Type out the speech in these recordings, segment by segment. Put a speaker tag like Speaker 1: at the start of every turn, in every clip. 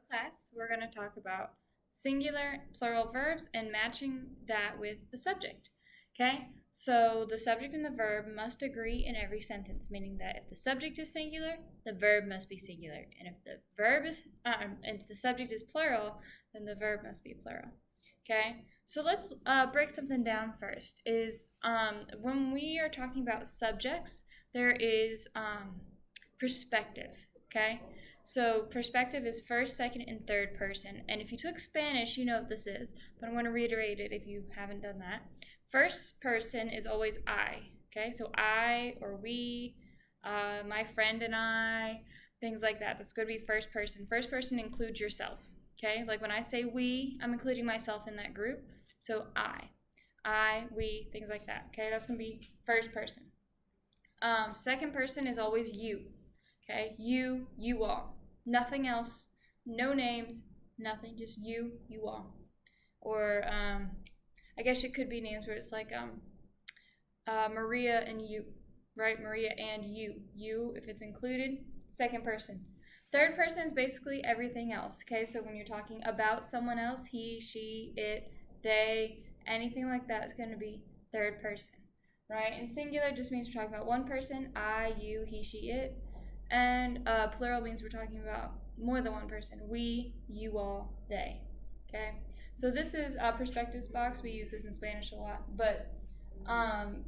Speaker 1: class, we're going to talk about singular, plural verbs and matching that with the subject. Okay? So the subject and the verb must agree in every sentence, meaning that if the subject is singular, the verb must be singular. And if the subject is plural, then the verb must be plural. Okay? So let's break something down first. When we are talking about subjects, there is perspective. Okay? So perspective is first, second, and third person. And if you took Spanish, you know what this is, but I'm going to reiterate it if you haven't done that. First person is always I. Okay, so I or we, my friend and I, things like that. That's going to be first person. First person includes yourself. Okay, like when I say we, I'm including myself in that group. So we, things like that. Okay, that's going to be first person. Second person is always you. Okay, you all. Nothing else, no names, nothing, just you all. Or I guess it could be names where it's like Maria and you, right? Maria and you. You, if it's included, second person. Third person is basically everything else, okay? So when you're talking about someone else, he, she, it, they, anything like that is going to be third person, right? And singular just means we're talking about one person, I, you, he, she, it. And plural means we're talking about more than one person. We, you all, they. Okay? So this is a perspectives box. We use this in Spanish a lot. But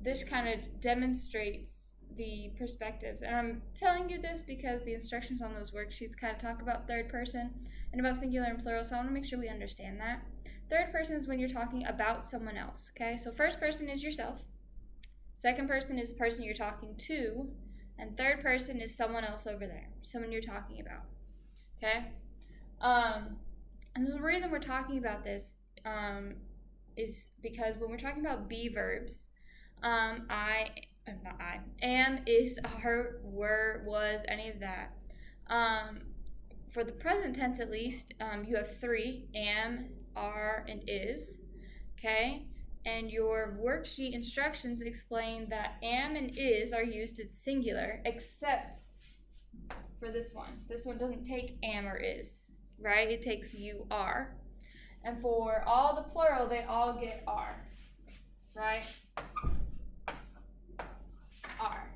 Speaker 1: this kind of demonstrates the perspectives. And I'm telling you this because the instructions on those worksheets kind of talk about third person and about singular and plural. So I want to make sure we understand that. Third person is when you're talking about someone else. Okay? So first person is yourself. Second person is the person you're talking to. And third person is someone else over there, someone you're talking about, okay? And the reason we're talking about this is because when we're talking about be verbs, am, is, are, were, was, any of that. For the present tense at least, you have three, am, are, and is, okay? And your worksheet instructions explain that am and is are used in singular, except for this one. This one doesn't take am or is, right? It takes you are. And for all the plural, they all get are, right? Are.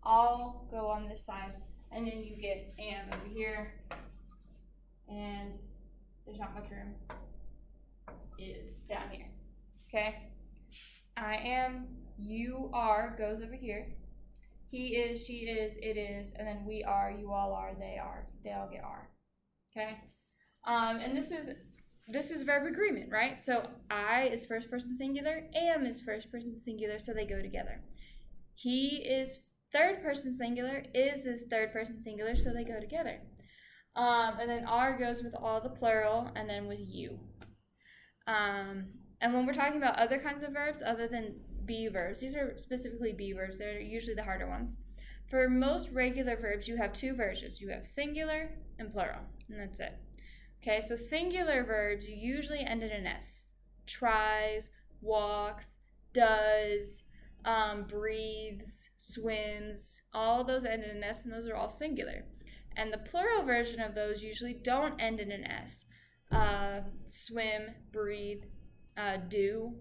Speaker 1: All go on this side. And then you get am over here. And there's not much room. Is down here. Okay, I am, you are goes over here. He is, she is, it is, and then we are, you all are, they all get are. Okay, and this is verb agreement, right? So I is first person singular, am is first person singular, so they go together. He is third person singular, is third person singular, so they go together. And then are goes with all the plural, and then with you. And when we're talking about other kinds of verbs other than be verbs, these are specifically be verbs, they're usually the harder ones. For most regular verbs, you have two versions. You have singular and plural, and that's it. Okay, so singular verbs usually end in an S. Tries, walks, does, breathes, swims, all those end in an S, and those are all singular. And the plural version of those usually don't end in an S. Swim, breathe, do,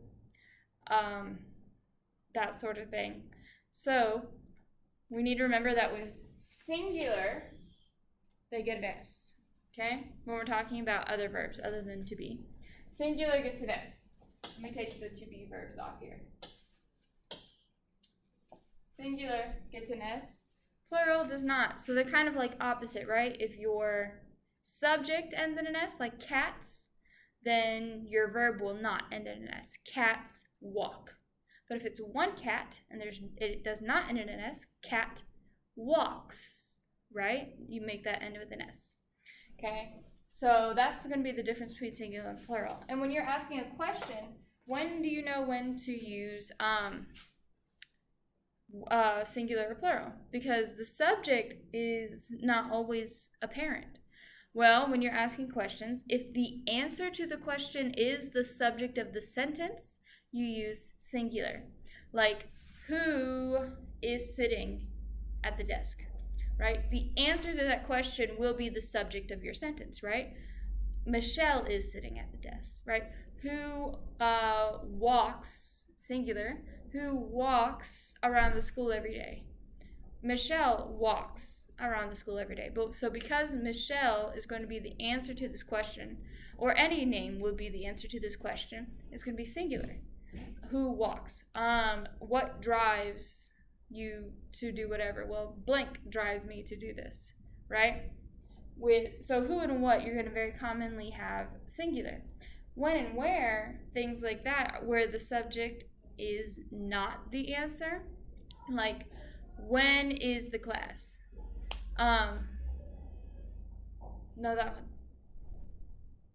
Speaker 1: that sort of thing. So we need to remember that with singular, they get an S, okay? When we're talking about other verbs other than to be. Singular gets an S. Let me take the to be verbs off here. Singular gets an S. Plural does not. So they're kind of like opposite, right? If your subject ends in an S, like cats, then your verb will not end in an S. Cats walk. But if it's one cat and it does not end in an S, cat walks, right? You make that end with an S. Okay? So that's going to be the difference between singular and plural. And when you're asking a question, when do you know when to use singular or plural? Because the subject is not always apparent. Well, when you're asking questions, if the answer to the question is the subject of the sentence, you use singular. Like, who is sitting at the desk? right? The answer to that question will be the subject of your sentence, right? Michelle is sitting at the desk, right? Who walks, singular, who walks around the school every day? Michelle walks around the school every day. But so because Michelle is going to be the answer to this question, or any name will be the answer to this question, it's going to be singular. Who walks? What drives you to do whatever? Well, blank drives me to do this, right? So who and what, you're going to very commonly have singular. When and where, things like that, where the subject is not the answer, like when is the class? No,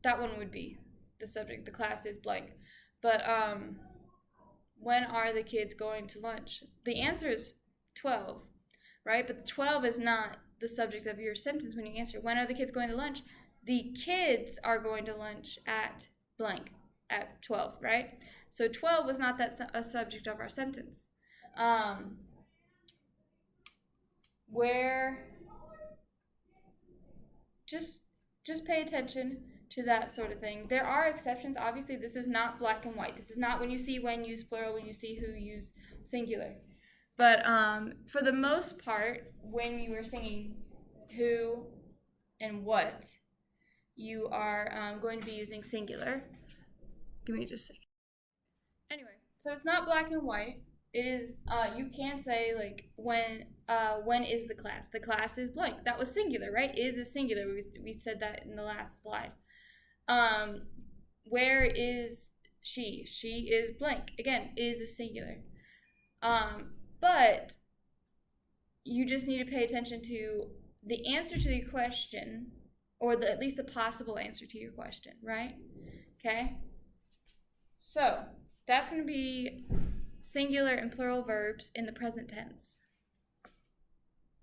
Speaker 1: that one would be the subject. The class is blank. But when are the kids going to lunch? The answer is 12, right? But the 12 is not the subject of your sentence when you answer. When are the kids going to lunch? The kids are going to lunch at blank, at 12, right? So 12 was not a subject of our sentence. Where just pay attention to that sort of thing. There are exceptions. Obviously, this is not black and white. This is not when you see when, use plural, when you see who, use singular. But for the most part, when you are singing who and what, you are going to be using singular. Give me just a second. Anyway, so it's not black and white. It is, you can say, like, when is the class? The class is blank. That was singular, right? Is singular. We said that in the last slide. Where is she? She is blank. Again, is a singular. But you just need to pay attention to the answer to your question, or at least a possible answer to your question, right? Okay? So, that's going to be singular and plural verbs in the present tense.